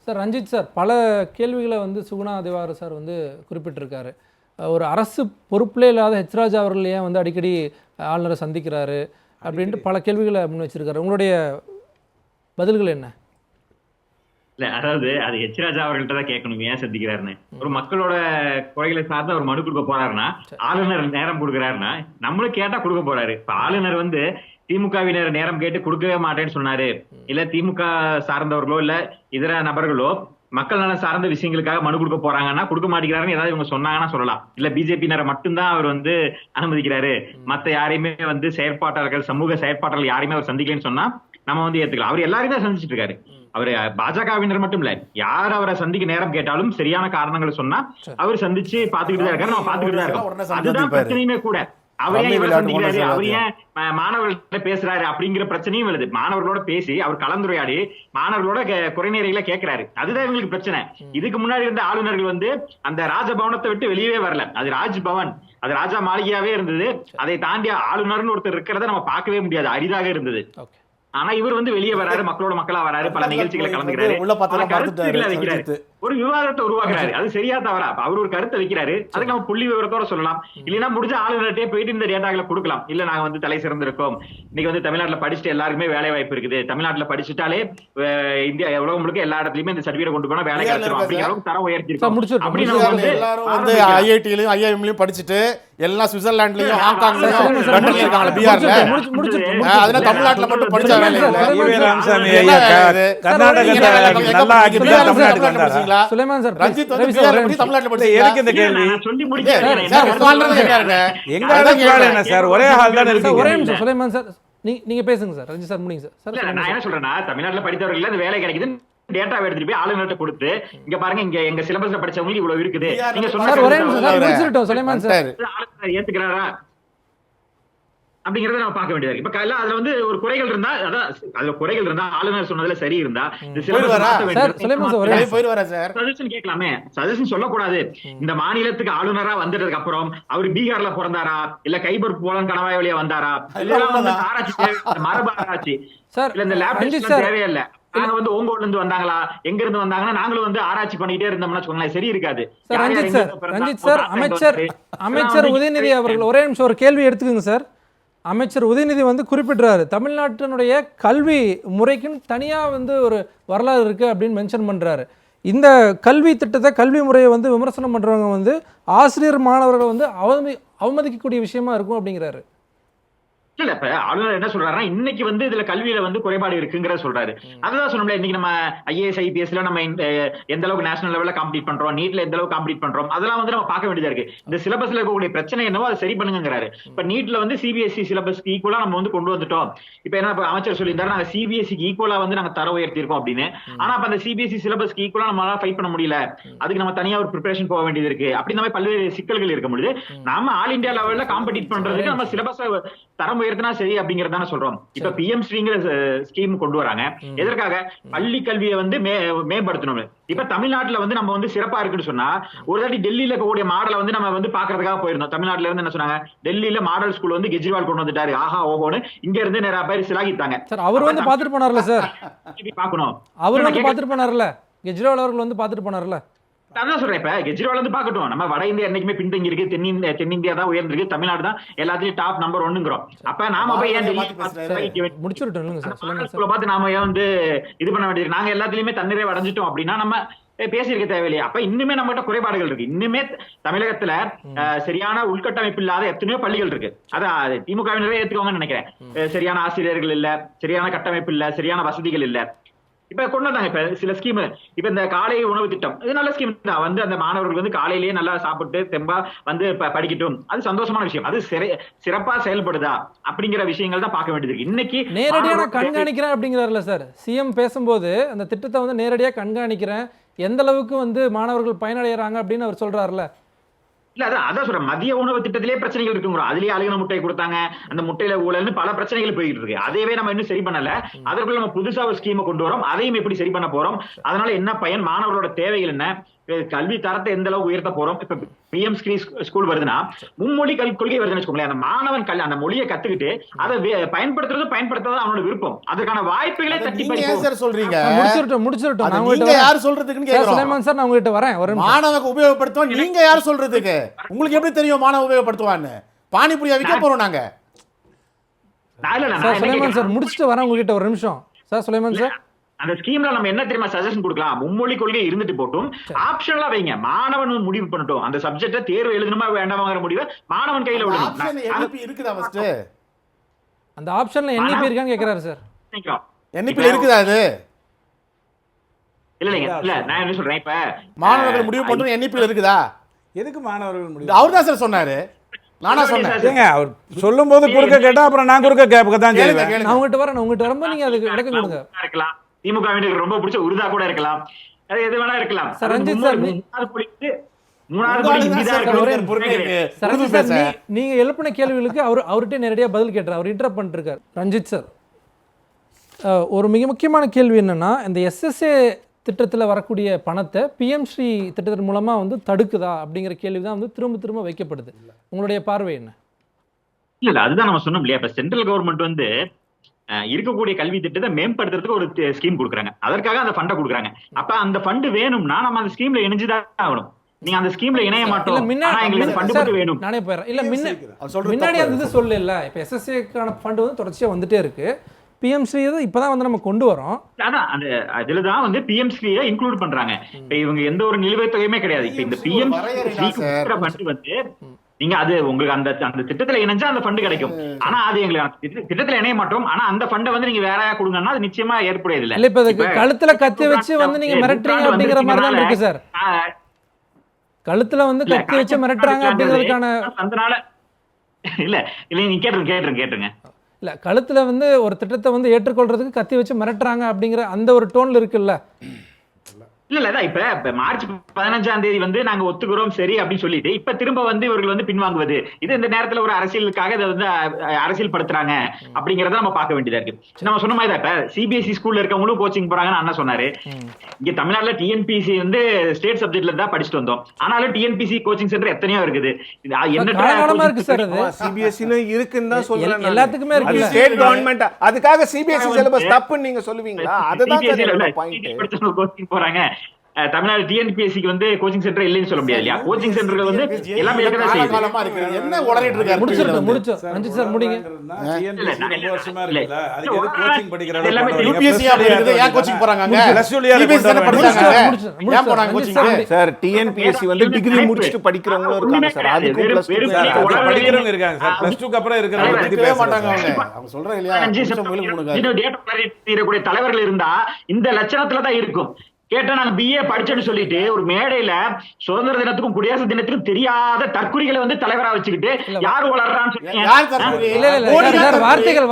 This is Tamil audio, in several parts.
சார் ரஞ்சித் சார் பல கேள்விகளை வந்து சுகுணா திவாகர் சார் வந்து குறிப்பிட்டிருக்காரு. ஒரு அரசு பொறுப்பிலே இல்லாத ஹெச்ராஜா அவர்கள் ஏன் வந்து அடிக்கடி ஆளுநரை சந்திக்கிறாரு அப்படின்ட்டு பல கேள்விகளை முன் வச்சிருக்காரு. உங்களுடைய பதில்கள் என்ன? இல்ல அதாவது அது ஹெச்ராஜா அவர்கள்ட்ட தான் கேட்கணும் ஏன் சந்திக்கிறாருன்னு. ஒரு மக்களோட குறைகளை சார்ந்த ஒரு மனு கொடுக்க போறாருன்னா ஆளுநர் நேரம் கொடுக்குறாருன்னா நம்மளும் கேட்டா கொடுக்க போறாரு. இப்ப ஆளுநர் வந்து திமுகவினர் நேரம் கேட்டு கொடுக்கவே மாட்டேன்னு சொன்னாரு, இல்ல திமுக சார்ந்தவர்களோ இல்ல இதர நபர்களோ மக்கள் நலன் சார்ந்த விஷயங்களுக்காக மனு கொடுக்க போறாங்கன்னா கொடுக்க மாட்டேங்கிறாருன்னு ஏதாவது இவங்க சொன்னாங்கன்னா சொல்லலாம். இல்ல பிஜேபியினரை மட்டும்தான் அவர் வந்து அனுமதிக்கிறாரு, மத்த யாரையுமே வந்து செயற்பாட்டாளர்கள் சமூக செயற்பாட்டாளர்கள் யாரையுமே அவர் சந்திக்கலன்னு சொன்னா நம்ம வந்து ஏத்துக்கலாம். அவர் எல்லாரையும் தான் சந்திச்சுட்டு இருக்காரு. அவரு பாஜகவினர் மட்டும் இல்ல, யார் அவரை சந்திக்க நேரம் கேட்டாலும் சரியான காரணங்களை சொன்னா அவர் சந்திச்சு பாத்துக்கிட்டு தான் இருக்காரு. நம்ம பாத்துக்கிட்டு தான் இருக்கோம். அதுதான் பிரச்சனையுமே கூட. அவர் ஏன் இவரை சந்திக்கிறாரு, அவர் ஏன் மாணவர்கள்ட்ட பேசுறாரு அப்படிங்கிற பிரச்சனையும் எழுது. மாணவர்களோட பேசி அவர் கலந்துரையாடி மாணவர்களோட குறைநீரைகளை கேட்கிறாரு. அதுதான் இவங்களுக்கு பிரச்சனை. இதுக்கு முன்னாடி இருந்த ஆளுநர்கள் வந்து அந்த ராஜபவனத்தை விட்டு வெளியவே வரல. அது ராஜ்பவன், அது ராஜா மாளிகையாவே இருந்தது. அதை தாண்டி ஆளுநர்னு ஒருத்தர் இருக்கிறத நம்ம பார்க்கவே முடியாது, அரிதாக இருந்தது. ஆனா இவர் வந்து வெளியே வராரு, மக்களோட மக்களா வராரு, பல நிகழ்ச்சிகளை கலந்துக்கிறாரு, கருத்துக்களை வைக்கிறாரு, ஒரு விவாதத்தை உருவாக்குறாரு. அது சரியா தவறா? அவர் ஒரு கருத்தை வைக்கிறாரு, அதுக்கு நம்ம புள்ளி விவரத்தோட சொல்லலாம். இல்லைன்னா முடிஞ்ச ஆளுநர்கிட்டே போயிட்டு இந்த டேட்டாக்களை கொடுக்கலாம். இல்ல நாங்க வந்து தலை சிறந்திருக்கோம், இன்னைக்கு வந்து தமிழ்நாட்டுல படிச்சுட்டு எல்லாருக்குமே வேலை வாய்ப்பு இருக்குது, தமிழ்நாட்டுல படிச்சுட்டாலே இந்தியா உலகம் முழுக்க எல்லா இடத்துலயுமே இந்த சர்டிபிகேட் கொண்டு போனா வேலை கிடைச்சிடும் அப்படிங்கிற அளவுக்கு தரம் உயர்த்திருக்கோம். வந்து ஐஐடிலயும் ஐஐஎம்லயும் படிச்சுட்டு எல்லாம் சுவிட்சர்லாண்ட்லயும் ஹாங்காங்லயும் இருக்காங்க, பிஆர்ல. அதனால தமிழ்நாட்டுல மட்டும் படிச்சா வேலை சுலைமான் சார் ரஞ்சித் வந்து தமிழ்நாட்டுல படிச்சு எதுக்கு இந்த கேள்வி? சொல்லி முடிக்கிறேன். ஒரே ஹால் தான் இருக்கு. ஒரே நிமிஷம் சுலைமான் சார் நீங்க பேசுங்க சார். ரஞ்சித் சார் முடிங்க சார். நான் என்ன சொல்றேன்னா, தமிழ்நாட்டுல படித்தவர்கள் அந்த வேலை கிடைக்குது, டேட்டா எடுத்துட்டு போய் ஆளுநர்கிட்ட கொடுத்து இங்க பாருங்க இங்க எங்க சிலபஸ்ல படிச்சவங்களுக்கு இவ்வளவு இருக்குது நீங்க சொன்னா ஒரே நிமிஷம் சுலைமான் சார் ஆளுநர் ஏத்துக்கிறாரா அப்படிங்கறத நம்ம பார்க்க வேண்டியது இருக்கு. இப்ப காலையில அதுல வந்து ஒரு குறைகள் இருந்தா, அதான் அதுல குறைகள் இருந்தா ஆளுநர் சொன்னதுல சரி இருந்தா சஜஷன் கேட்கலாமே. சஜஷன் சொல்லக்கூடாது. இந்த மாநிலத்துக்கு ஆளுநரா வந்ததுக்கு அப்புறம் அவர் பீகார்ல பிறந்தாரா, இல்ல கைபர் போலன் கணவாய் வழியா வந்தாரா, இல்ல ஆராய்ச்சி மரபு ஆராய்ச்சி இல்ல இந்த லேப் தேவையில்லை, நாங்க வந்து ஓங்கோட்ல இருந்து வந்தாங்களா, எங்க இருந்து வந்தாங்கன்னா நாங்களும் வந்து ஆராய்ச்சி பண்ணிட்டே இருந்தோம்னா சொன்னா சரி இருக்காது. ரஞ்சித் சார் அமைச்சர் உதயநிதி அவர்கள் ஒரே நிமிஷம் ஒரு கேள்வி எடுத்துக்கோங்க சார். அமைச்சர் உதயநிதி வந்து குறிப்பிடுறாரு, தமிழ்நாட்டினுடைய கல்வி முறைக்குன்னு தனியாக வந்து ஒரு வரலாறு இருக்குது அப்படின்னு மென்ஷன் பண்ணுறாரு. இந்த கல்வி திட்டத்தை கல்வி முறையை வந்து விமர்சனம் பண்ணுறவங்க வந்து ஆசிரியர் மாணவர்கள் வந்து அவமதிக்கக்கூடிய விஷயமா இருக்கும் அப்படிங்கிறாரு. இல்ல இப்ப ஆளுநர் என்ன சொல்றாருன்னா, இன்னைக்கு வந்து இதுல கல்வியில வந்து குறைபாடு இருக்குங்கிற சொல்றாரு. அதுதான் சொன்னோம்ல, இன்னைக்கு நம்ம ஐஏஎஸ் ஐபிஎஸ்ல நம்ம எந்த அளவுக்கு நேஷனல் லெவல்ல காம்பீட் பண்றோம், நீட்ல எந்த அளவுக்கு காம்பீட் பண்றோம், அதெல்லாம் வந்து நம்ம பார்க்க வேண்டியதா இருக்கு. இந்த சிலபஸ்ல இருக்கக்கூடிய பிரச்சனை என்னவோ அதை சரி பண்ணுங்கிறாரு. இப்ப நீட்ல வந்து சிபிஎஸ்இ சிலபஸ்க்கு ஈக்குவலா நம்ம வந்து கொண்டு வந்துட்டோம். இப்ப என்ன அமைச்சர் சொல்லியிருந்தாரு, நாங்க சிபிஎஸ்சிக்கு ஈக்குவலா வந்து நாங்க தர உயர்த்திருக்கோம் அப்படின்னு. ஆனா அப்ப அந்த சிபிஎஸ்இ சிலபஸ்க்கு ஈக்குவலா நம்மளால ஃபைட் பண்ண முடியல, அதுக்கு நம்ம தனியா ஒரு ப்ரிப்பரேஷன் போக வேண்டியது இருக்கு. அப்படி நம்ம பல்வேறு சிக்கல்கள் இருக்க முடியுது. நாம ஆல் இந்தியா லெவல்ல காம்பீட் பண்றதுக்கு நம்ம சிலபஸ் தரம் உயர்த்தினா சரி அப்படிங்கறதான சொல்றோம். இப்ப பிஎம் ஸ்ரீங்கிற ஸ்கீம் கொண்டு வராங்க. எதற்காக? பள்ளி கல்வியை வந்து மேம்படுத்தணும். இப்ப தமிழ்நாட்டுல வந்து நம்ம வந்து சிறப்பா இருக்குன்னு சொன்னா, ஒரு தாட்டி டெல்லியில இருக்கக்கூடிய மாடலை வந்து நம்ம வந்து பாக்குறதுக்காக போயிருந்தோம். தமிழ்நாட்டுல இருந்து என்ன சொன்னாங்க, டெல்லியில மாடல் ஸ்கூல் வந்து கெஜ்ரிவால் கொண்டு வந்துட்டாரு, ஆஹா ஓஹோன்னு இங்க இருந்து நிறைய பேர் சிலாகித்தாங்க. சார் அவர் வந்து பாத்துட்டு போனார்ல சார், பாக்கணும் அவர் வந்து பாத்துட்டு போனார்ல, கெஜ்ரிவால் அவர்கள் வந்து பாத்துட்டு போனார்ல. அதான் சொல்றேன், இப்ப கெஜ்ரிவால் வந்து பாக்கட்டும். நம்ம வட இந்தியா என்னைக்குமே பின்தங்கி இருக்கு, தென்னிந்தியா தான் உயர்ந்திருக்கு, தமிழ்நாடு தான் எல்லாத்துலயும் டாப் நம்பர் 1ங்கிறோம். அப்ப நாம போய் பார்த்து நாம ஏன் வந்து இது பண்ண வேண்டியது? நாங்க எல்லாத்துலயுமே தன்னிறைவு அடைஞ்சிட்டோம் அப்படின்னா நம்ம பேசியிருக்க தேவையில்லையா? அப்ப இன்னுமே நம்ம கிட்ட குறைபாடுகள் இருக்கு. இன்னுமே தமிழகத்துல சரியான உள்கட்டமைப்பு இல்லாத எத்தனையோ பள்ளிகள் இருக்கு. அதான் திமுகவினரே ஏத்துக்கோங்கன்னு நினைக்கிறேன். சரியான ஆசிரியர்கள் இல்ல, சரியான கட்டமைப்பு இல்ல, சரியான வசதிகள் இல்ல. இப்ப கொண்டு வந்தாங்க இப்ப சில ஸ்கீம். இப்ப இந்த காலை உணவு திட்டம், இது நல்ல ஸ்கீம் தான். வந்து அந்த மாணவர்கள் வந்து காலையிலேயே நல்லா சாப்பிட்டு தெம்பா வந்து படிக்கட்டும், அது சந்தோஷமான விஷயம். அது சிறப்பா செயல்படுதா அப்படிங்கிற விஷயங்கள் தான் பார்க்க வேண்டியது இருக்கு. இன்னைக்கு நேரடியாக கண்காணிக்கிறேன் அப்படிங்கிறாருல சார் சிஎம் பேசும்போது, அந்த திட்டத்தை வந்து நேரடியாக கண்காணிக்கிறேன், எந்த அளவுக்கு வந்து மாணவர்கள் பயனடைகிறாங்க அப்படின்னு அவர் சொல்றாருல. இல்ல அதான் சொல்றேன், மதிய உணவு திட்டத்திலே பிரச்சனைகள் இருக்குங்கிறோம். அதுலயே அழுகின முட்டை கொடுத்தாங்க, அந்த முட்டையில ஊழல்னு பல பிரச்சனைகள் போயிட்டு இருக்கு. அதையவே நம்ம இன்னும் சரி பண்ணல. அதற்குள்ள நம்ம புதுசா ஒரு ஸ்கீமை கொண்டு வரோம், அதையும் எப்படி சரி பண்ண போறோம், அதனால என்ன பயன், மாணவர்களோட தேவைகள் என்ன, கல்வி தரத்தை எந்த அளவுக்கு உயர்த்த போறோம். இப்ப பிஎம் ஸ்கூல் வருதுன்னா மும்மொழி கொள்கை வருதுன்னு வச்சுக்கோங்களேன். அந்த மாணவன் அந்த மொழியை கத்துக்கிட்டு அதை பயன்படுத்துறது அவனோட விருப்பம். அதற்கான வாய்ப்புகளை தட்டி சொல்றீங்க. முடிச்சிரட்டும். நீங்க யார் சொல்றதுக்குன்னு கேக்குறோம். சுலைமான் சார், நான் உங்ககிட்ட வரேன். ஒரு மாணவனுக்கு உபயோகப்படுத்துவோம், நீங்க யார் சொல்றதுக்கு? உங்களுக்கு எப்படி தெரியும் மாணவ உபயோகப்படுத்துவான்னு? பானிபூரியா விற்க போறோம் நாங்க. சுலைமான் சார் முடிச்சுட்டு வரேன் உங்ககிட்ட ஒரு நிமிஷம். சார் சுலைமான் சார், அந்த ஸ்கீம்ல நம்ம என்ன தெரியுமா சஜஷன் கொடுக்கலாம், மும்மொழி கொள்கை இருந்துட்டு போட்டும், ஆப்ஷனலா வைங்க, மாணவன் முடிவு பண்ணட்டும். அந்த சப்ஜெக்ட தேர்வு எழுதணுமா வேண்டாமாங்கிற முடிவை மாணவன் கையில விடணும். இருக்குதா ஃபர்ஸ்ட்? அந்த ஆப்ஷன்ல என்இபி இருக்கான்னு கேக்குறாரு சார். என்இபி இருக்குதா அது? இல்ல நான் என்ன சொல்றேன், இப்ப மாணவர்கள் முடிவு பண்றது என்இபி இருக்குதா? எதுக்கு மாணவர்கள் முடிவு? அவர்தான் சார் சொன்னாரு, நானா சொன்னேன். அவர் சொல்லும் போது குறுக்க கேட்டா அப்புறம் நான் குறுக்க கேட்கத்தான் செய்வேன். நான் உங்ககிட்ட வரேன், உங்ககிட்ட வரும்போது நீங்க அதுக்கு விளக்கம் கொடுங்க. இருக்கலாம், திமுக ரொம்ப பிடிச்ச உருதா கூட இருக்கலாம், அது எது வேணா இருக்கலாம். சார் ரஞ்சித் சார், நீங்க எழுப்பின கேள்விகளுக்கு அவர்கிட்ட நேரடியா பதில் கேட்டார். அவர் இன்டரப்ட் பண்ணிட்டு இருக்காரு. ரஞ்சித் சார், ஒரு மிக முக்கியமான கேள்வி என்னன்னா, இந்த எஸ்எஸ்ஏ திட்டத்தில் வரக்கூடிய பணத்தை பிஎம் ஸ்ரீ திட்டத்தின் மூலமாக வந்து தடுக்குதா அப்படிங்கிற கேள்வி தான் வந்து திரும்ப திரும்ப வைக்கப்படுது. உங்களுடைய பார்வை என்ன? இல்ல அதுதான் நம்ம சொன்னோம் இல்லையா, இப்ப சென்ட்ரல் கவர்மெண்ட் வந்து இருக்கக்கூடிய கல்வி திட்டத்தை மேம்படுத்துறதுக்கு ஒரு ஸ்கீம் கொடுக்குறாங்க, அதற்காக அந்த ஃபண்டை கொடுக்குறாங்க. அப்ப அந்த ஃபண்டு வேணும்னா நம்ம அந்த ஸ்கீம்ல இணைஞ்சுதான் ஆகணும். நீங்க அந்த ஸ்கீம்ல இணைய மாட்டோம், வேணும் நானே போயிடுறேன். இல்ல முன்னாடி அந்த இது சொல்ல இல்ல, இப்ப எஸ்எஸ்ஏக்கான ஃபண்டு வந்து தொடர்ச்சியா வந்துட்டே இருக்கு. பிஎம் ஸ்ரீ இப்பதான் வந்து நம்ம கொண்டு வரோம். அதான் அந்த இதுலதான் வந்து பிஎம் ஸ்ரீயை இன்க்ளூட் பண்றாங்க. இப்ப இவங்க எந்த ஒரு நிலுவைத் தொகையுமே கிடையாது. இப்ப இந்த பிஎம் ஃபண்ட் வந்து நீங்க அது உங்களுக்கு அந்த திட்டத்துல இணைஞ்சா அந்த ஃபண்ட் கிடைக்கும். ஆனா அது எங்களுக்கு திட்டத்துல இணைய மாட்டோம். ஆனா அந்த ஃபண்டை வந்து நீங்க வேற கொடுங்கன்னா அது நிச்சயமா ஏற்புடையது இல்ல. இப்ப கழுத்துல கத்தி வச்சு வந்து நீங்க மிரட்டுறீங்க அப்படிங்கிற மாதிரி தான் இருக்கு சார். கழுத்துல வந்து கத்தி வச்சு மிரட்டுறாங்க அப்படிங்கிறதுக்கான அதனால இல்ல நீங்க கேட்டுருங்க இல்ல, கழுத்துல வந்து ஒரு திட்டத்தை வந்து ஏற்றுக்கொள்றதுக்கு கத்தி வச்சு மிரட்டுறாங்க அப்படிங்கிற அந்த ஒரு டோன்ல இருக்குல்ல. இல்ல இப்ப மார்ச் 15ஆம் தேதி வந்து நாங்க ஒத்துக்கிறோம் சரி அப்படின்னு சொல்லிட்டு இப்ப திரும்ப வந்து இவர்கள் வந்து பின்வாங்குவது, இது இந்த நேரத்துல ஒரு அரசியலுக்காக இதை வந்து அரசியல் படுத்துறாங்க அப்படிங்கறத நம்ம பார்க்க வேண்டியதா இருக்கு. நம்ம சொன்ன மாதிரி தான் இப்ப சிபிஎஸ்இ ஸ்கூல்ல இருக்கவங்களும் கோச்சிங் போறாங்கன்னு அண்ணா சொன்னாரு. இங்க தமிழ்நாட்டுல டிஎன்பிசி வந்து ஸ்டேட் சப்ஜெக்ட்ல தான் படிச்சுட்டு வந்தோம். ஆனாலும் டிஎன்பிசி கோச்சிங் சென்டர் எத்தனையோ இருக்குது. சிபிஎஸ்இ இருக்குன்னு தான் சொல்றேன். எல்லாத்துக்குமே இருக்கு. ஸ்டேட் கவர்மெண்ட் அதுக்காக சிபிஎஸ்இ சிலபஸ் தப்புன்னு நீங்க சொல்லுவீங்களா? அதுதான் பாயிண்ட். கோச்சிங் போறாங்க. தமிழ்நாடு டிஎன்பிஎஸ்சிக்கு வந்து கோச்சிங் சென்டர் இல்லைன்னு சொல்ல முடியாது இல்லையா? கோச்சிங் சென்டர்கள் வந்து எல்லாமே இருக்கதான் செய்யுது. என்ன உளறிட்டு இருக்காரு? முடிச்சு ரஞ்சித் சார் முடிங்க. அதுக்கு எது கோச்சிங் படிக்கறாங்க? எல்லாமே யூபிஎஸ்சி அப்படி இருக்குது. ஏன் கோச்சிங் போறாங்க? பிளஸ் 2 யூபிஎஸ்சி தான படிச்சாங்க. ஏன் போறாங்க கோச்சிங்? சார் டிஎன்பிஎஸ்சி வந்து டிகிரி முடிச்சிட்டு படிக்கிறவங்களும் இருக்காங்க சார். அதுக்கு பிளஸ் 2 படிக்கிறவங்க இருக்காங்க சார். பிளஸ் 2 க்கு அப்புறம் இருக்கிறவங்க பத்தி பேச மாட்டாங்க அவங்க சொல்றாங்க இல்லையா? டேட்டா கிளாரிட்டி தலைவர்கள் இருந்தா இந்த லட்சணத்துல தான் இருக்கும். கேட்டா நாங்க பிஏ படிச்சோன்னு சொல்லிட்டு ஒரு மேடையில சுதந்திர தினத்துக்கும் குடியரசு தினத்துக்கும் தெரியாத தற்குறிகளை வந்து தலைவரா வச்சுக்கிட்டு யாரு வளர்றான்னு சொல்லி வார்த்தைகள்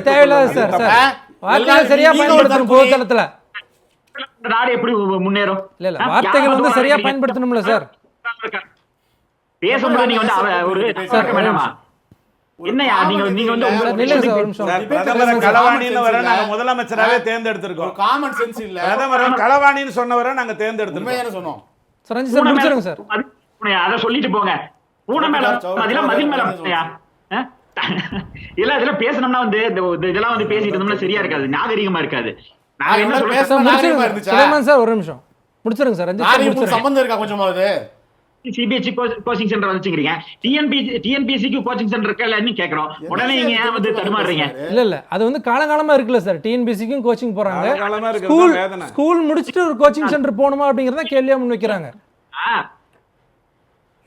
தேவையில்லாத சார். வார்த்தைகள் சரியா பயன்படுத்தணும். பொதுத்தளத்துல நாடு எப்படி முன்னேறும்? இல்ல வார்த்தைகள் வந்து சரியா பயன்படுத்தணும்ல சார். பேசும்போது நீங்க வந்து ஒரு வேண்டாமா? என்னையா நீங்க வந்து பிரதமர் களவாணின்னு வர நாங்க முதலமைச்சராவே தேர்ந்தெடுத்திருக்கோம். காமன் சென்ஸ் இல்ல. பிரதமர் களவாணின்னு சொன்னவரை நாங்க தேர்ந்தெடுத்திருக்கோம். என்ன சொன்னோம்? ரஞ்சித் சார் முடிச்சிருங்க சார். அத சொல்லிட்டு போங்க. பூனை மேல மதில் மேல இல்ல இதெல்லாம் பேசணும்னா வந்து இதெல்லாம் வந்து பேசிட்டு இருந்தோம்னா சரியா இருக்காது, நாகரிகமா இருக்காது. நான் என்ன சொல்றேன் சுலைமான் சார் ஒரு நிமிஷம் முடிச்சிருங்க சார். ரஞ்சித் சார் சம்பந்தம் இருக்கா கொஞ்சமாவது? சிபிஎஸ்சி கோச்சிங் சென்டர் வச்சுக்கிறீங்க, டிஎன்பிஎஸ்சிக்கு கோச்சிங் சென்டர் இருக்கலன்னு கேக்குறோம். உடனே நீங்க ஏன் வந்து தடுமாறுறீங்க? இல்ல அது வந்து காலகாலமா இருக்குல்ல சார். டிஎன்பிஎஸ்சிக்கும் கோச்சிங் போறாங்க. ஸ்கூல் முடிச்சிட்டு ஒரு கோச்சிங் சென்டர் போகணுமா அப்படிங்கறத கேள்வியா முன் வைக்கிறாங்க.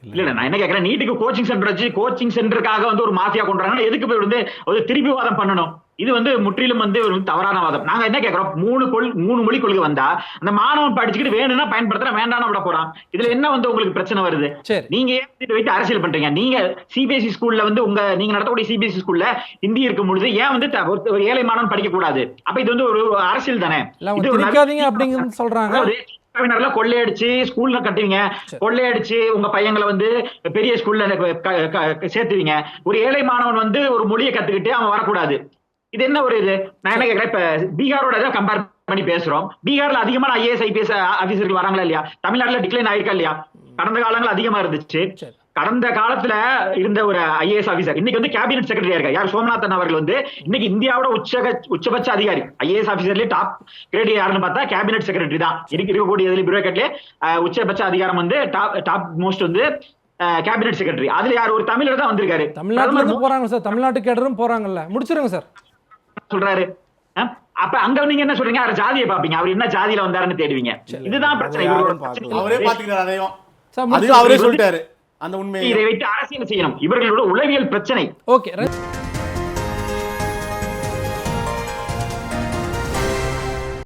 இல்ல நான் என்ன கேக்குறேன், நீட்டுக்கு கோச்சிங் சென்டர் வச்சு கோச்சிங் சென்டருக்காக வந்து ஒரு மாஃபியா கொண்டாங்க. எதுக்கு போய் வந்து ஒரு திருப்பி வாதம் பண்ணணும்? இது வந்து முற்றிலும் வந்து ஒரு தவறான வாதம். நாங்க என்ன கேக்குறோம், 3 மொழி கொள்கை வந்தா அந்த மாணவன் படிச்சுக்கிட்டு வேணும்னா பயன்படுத்துறேன், வேண்டாம்னா விட போறான். இதுல என்ன வந்து உங்களுக்கு பிரச்சனை வருது? நீங்க ஏன் வைத்து அரசியல் பண்றீங்க? நீங்க சிபிஎஸ்இ ஸ்கூல்ல வந்து நீங்க நடத்தக்கூடிய சிபிஎஸ்இ ஸ்கூல்ல ஹிந்தி இருக்கும் பொழுது ஏன் வந்து ஒரு ஏழை மாணவன் படிக்க கூடாது? அப்ப இது வந்து ஒரு அரசியல் தானே. அப்படிங்கன்னு சொல்றாங்க. தமிழ்நாடுல கொள்ளையடிச்சு ஸ்கூல்ல கட்டுவீங்க, கொள்ளையடிச்சு உங்க பையங்களை வந்து பெரிய ஸ்கூல்ல சேர்த்துவீங்க. ஒரு ஏழை மாணவன் வந்து ஒரு மொழியை கத்துக்கிட்டு அவன் வரக்கூடாது. இது என்ன ஒரு இது? நான் என்ன கேட்கிறேன், இப்ப பீகாரோட ஏதாவது கம்பேர் பண்ணி பேசுறோம். பீகார்ல அதிகமான IAS IPS ஆபீசர்கள் வராங்களா இல்லையா? தமிழ்நாட்டுல டிக்ளைன் ஆயிருக்கா இல்லையா? கடந்த காலங்கள் அதிகமா இருந்துச்சு. கடந்த காலத்துல இருந்த ஒரு IAS ஆபீசர் இன்னைக்கு வந்து கேபினெட் செக்ரட்டரியா இருக்காரு. யார்? சோமநாதன் அவர்கள் வந்து இன்னைக்கு இந்தியாவோட உச்சபட்ச அதிகாரி. IAS ஆபீசர்லயே டாப் கிரேட் யாருன்னு பார்த்தா கேபினெட் செக்ரட்டரி தான். இருக்கக்கூடிய பியூரோக்ராட்லயே உச்சபட்ச அதிகாரம் வந்து டாப் மோஸ்ட் வந்து கேபினெட் செக்ரட்டரி. அதுல யார்? ஒரு தமிழர் தான் வந்திருக்காரு. தமிழ்நாட்டுல இருந்து போறாங்க சார், தமிழ்நாட்டு கேடரும் போறாங்கல்ல. முடிச்சிருங்க சார் சொல்றாரு. அப்ப அங்க நீங்க என்ன சொல்றீங்க? அவர் ஜாதியை பாப்பீங்க, அவர் என்ன ஜாதியில வந்தாருன்னு தேடுவீங்க. இதுதான் பிரச்சனை. அவரே பாத்துக்கிறாரு, அதையும் அவரே சொல்லிட்டாரு அந்த உண்மையை. இதை வைத்து அரசியல் செய்யணும். இவர்களோட உளவியல் பிரச்சனை. ஓகே.